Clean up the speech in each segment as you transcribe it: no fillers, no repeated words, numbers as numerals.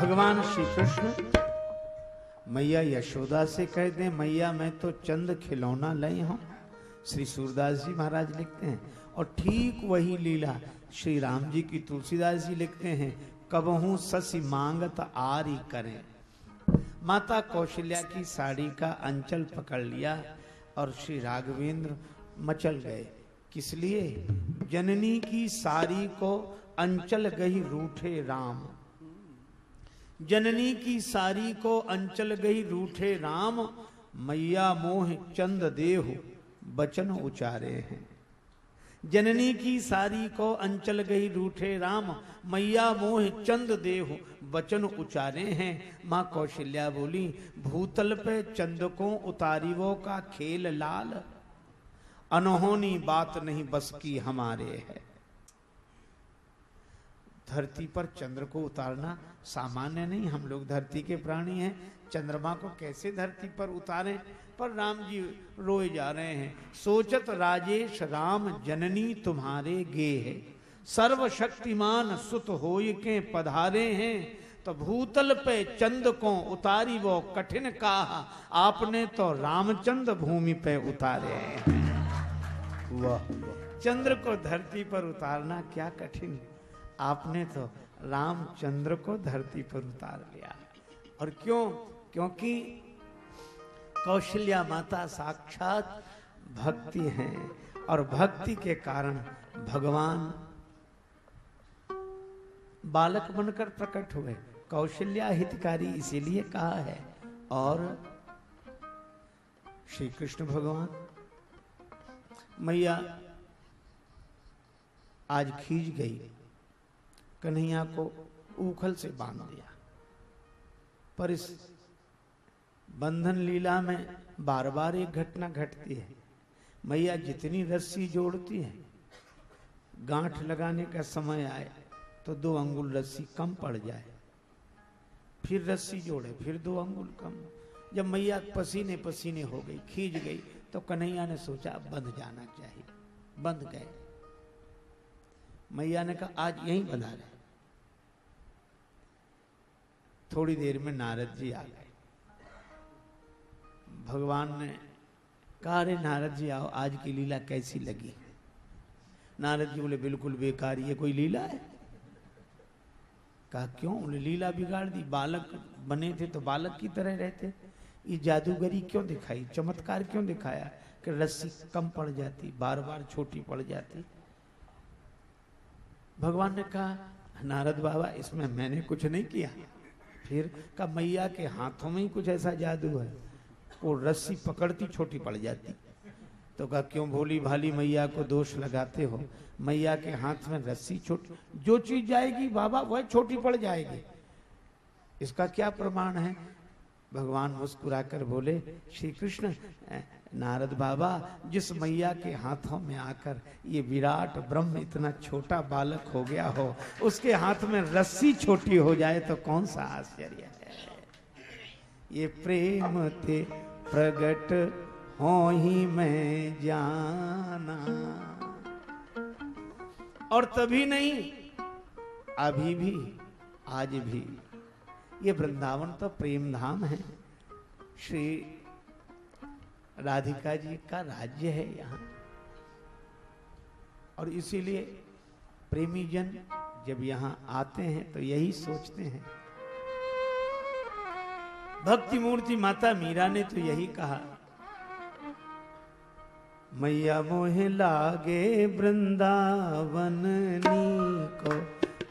भगवान श्री कृष्ण मैया यशोदा से कहते हैं, मैया मैं तो चंद खिलौना लाई हूं। श्री सूरदास जी महाराज लिखते हैं। और ठीक वही लीला श्री राम जी की तुलसीदास जी लिखते हैं, कबहू ससी मांगत आरी करें। माता कौशल्या की साड़ी का अंचल पकड़ लिया और श्री राघवेंद्र मचल गए। किस लिए? जननी की साड़ी को अंचल गई रूठे राम। जननी की साड़ी को अंचल गई रूठे राम, मैया मोह चंद देहु बचन उचारे हैं। जननी की साड़ी को अंचल गई रूठे राम, मैया मोह चंद देहु बचन उचारे हैं। माँ कौशल्या बोली, भूतल पे चंदकों उतारिवों का खेल लाल, अनहोनी बात नहीं बस की हमारे है। धरती पर चंद्र को उतारना सामान्य नहीं, हम लोग धरती के प्राणी हैं, चंद्रमा को कैसे धरती पर उतारें? पर राम जी रोए जा रहे हैं। सोचत राजेश राम जननी तुम्हारे गे है, सर्वशक्तिमान सुत होय के पधारे हैं। तो भूतल पे चंद को उतारी वो कठिन कहा, आपने तो रामचंद्र भूमि पे उतारे हैं। वाह, चंद्र को धरती पर उतारना क्या कठिन, आपने तो रामचंद्र को धरती पर उतार लिया। और क्यों? क्योंकि कौशल्या माता साक्षात भक्ति हैं और भक्ति के कारण भगवान बालक बनकर प्रकट हुए। कौशल्या हितकारी इसीलिए कहा है। और श्री कृष्ण भगवान मैया आज खींच गई, कन्हैया को ऊखल से बांध दिया। पर इस बंधन लीला में बार बार एक घटना घटती है। मैया जितनी रस्सी जोड़ती है, गांठ लगाने का समय आए तो 2 अंगुल रस्सी कम पड़ जाए, फिर रस्सी जोड़े, फिर 2 अंगुल कम। जब मैया पसीने पसीने हो गई, खींच गई, तो कन्हैया ने सोचा बंध जाना चाहिए। बंध गए। मैया ने कहा आज यहीं बंधा रहे। थोड़ी देर में नारद जी आ गए। भगवान ने कहा, अरे नारद जी आओ, आज की लीला कैसी लगी? नारद जी बोले, बिल्कुल बेकार, ये कोई लीला है? कहा क्यों? बोले लीला बिगाड़ दी। बालक बने थे तो बालक की तरह रहते, ये जादूगरी क्यों दिखाई, चमत्कार क्यों दिखाया कि रस्सी कम पड़ जाती, बार बार छोटी पड़ जाती? भगवान ने कहा, नारद बाबा इसमें मैंने कुछ नहीं किया। फिर कहा, मैया के हाथों में ही कुछ ऐसा जादू है, वो रस्सी पकड़ती छोटी पड़ जाती। तो कहा क्यों भोली भाली मैया को दोष लगाते हो? मैया के हाथ में रस्सी छोटी, जो चीज जाएगी बाबा वह छोटी पड़ जाएगी, इसका क्या प्रमाण है? भगवान मुस्कुराकर बोले, श्री कृष्ण नारद बाबा, जिस मैया के हाथों में आकर ये विराट ब्रह्म इतना छोटा बालक हो गया हो, उसके हाथ में रस्सी छोटी हो जाए तो कौन सा आश्चर्य है? ये प्रेम थे प्रगट हो ही मैं जाना। और तभी नहीं, अभी भी, आज भी ये वृंदावन तो प्रेम धाम है। श्री राधिका जी का राज्य है यहाँ। और इसीलिए प्रेमी जन जब यहाँ आते हैं तो यही सोचते हैं। भक्ति मूर्ति माता मीरा ने तो यही कहा, मैया मोहे लागे वृंदावन नीको,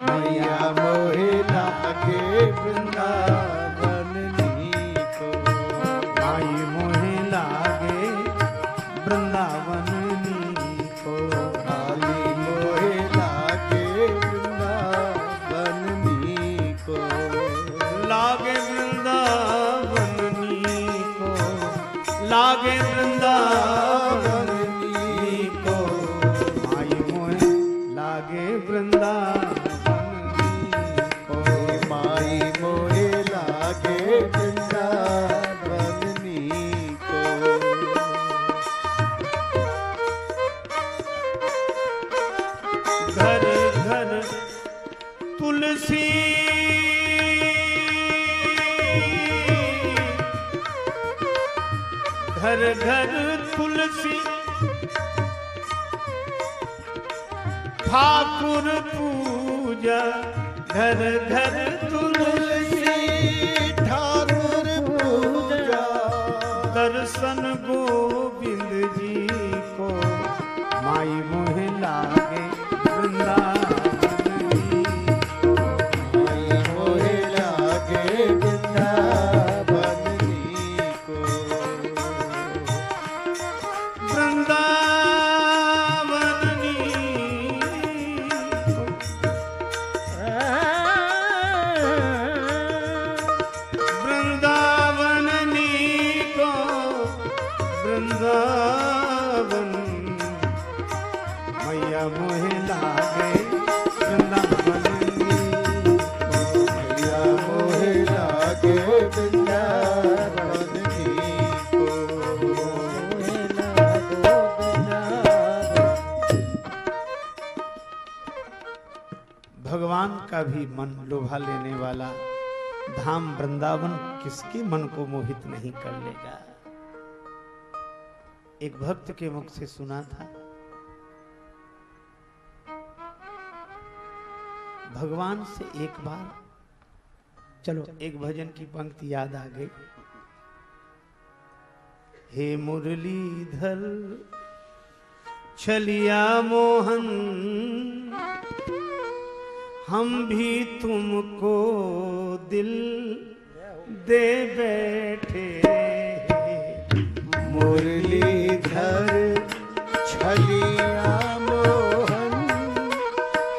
मैया मोहे लागे वृंदावन नीको, माई मोहे लागे वृंदावन नीको, माई मोहे लागे वृंदावन नीको, लागे वृंदावन नीको, लागे वृंदावन नीको, माई मोहे लागे वृंदावन नीको, माई मोहे लागे वृंदावन नीको। घर घर तुलसी घर घर तुलसी ठाकुर पूजा, घर घर तुलसी ठाकुर पूजा, दर्शन गोविंद जी को माई मोह लागे वृंदावन जी, माई मोह लागे वृंदावन जी को, वृंदावन जी को, वृंदावन जी को, वृंदावन मैया मोह लागे वृंदावन जी को, मैया मोह लागे वृंदावन जी को, भगवान का भी मन लुभा लेने वाला धाम वृंदावन किसके मन को मोहित नहीं कर लेगा। एक भक्त के मुख से सुना था, भगवान से एक बार, चलो एक भजन की पंक्ति याद आ गई। हे मुरलीधर छलिया मोहन, हम भी तुमको दिल दे बैठे, मुरलीधर छलिया मोहन,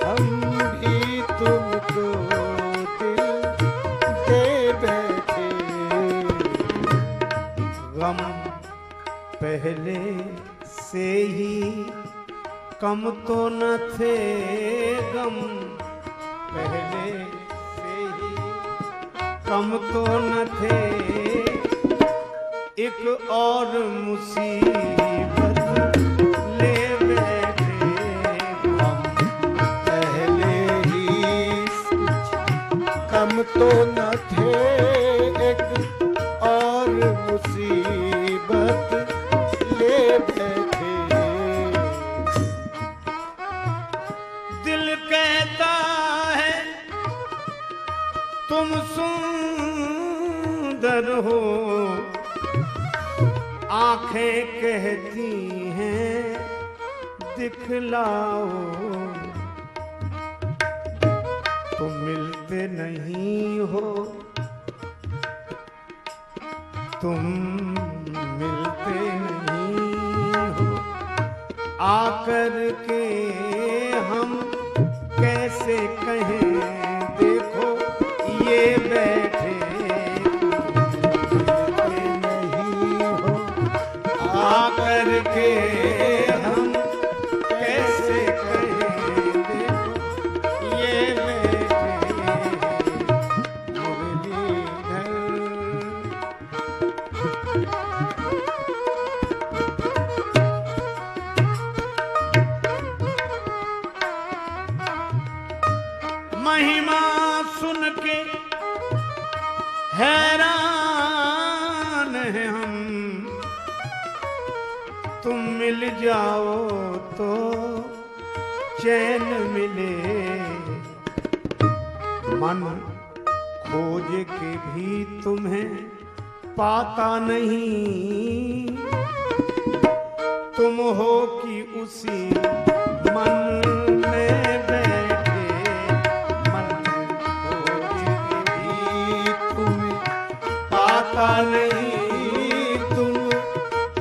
हम भी तुमको दिल दे बैठे, गम पहले से ही कम तो न थे, गम पहले से ही कम तो न थे, एक और मुसीबत ले बैठे, हम पहले ही कम तो न थे, एक और मुसीबत ले बैठे, दिल कहता है तुम सुंदर हो, आंखें कहती हैं दिखलाओ, तुम मिलते नहीं हो, तुम मिलते नहीं हो, आकर के हम कैसे कहें देखो ये बैठे, आकर के हम कैसे कहें देखो ये बैठे, मुरलीधर महिमा सुन के हैरान है हम, तुम मिल जाओ तो चैन मिले, मन खोज के भी तुम्हें पाता नहीं, तुम हो कि उसी मन में बैठे, मन खोज के भी तुम्हें पाता नहीं, तुम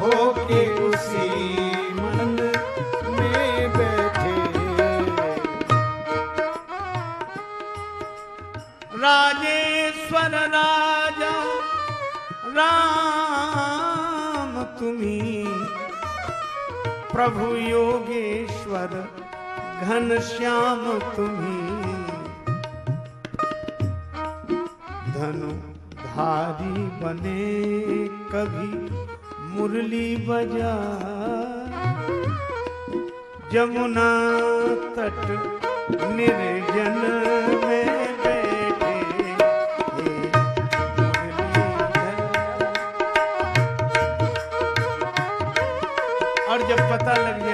हो के उसी मन में बैठे, राजेश्वर राजा राम तुम्ही, प्रभु योगेश्वर घनश्याम तुम्ही, धनुधारी बने कभी मुरली बजा, जमुना तट निर्जन में बैठे, हे मुरलीधर जब पता लग जाए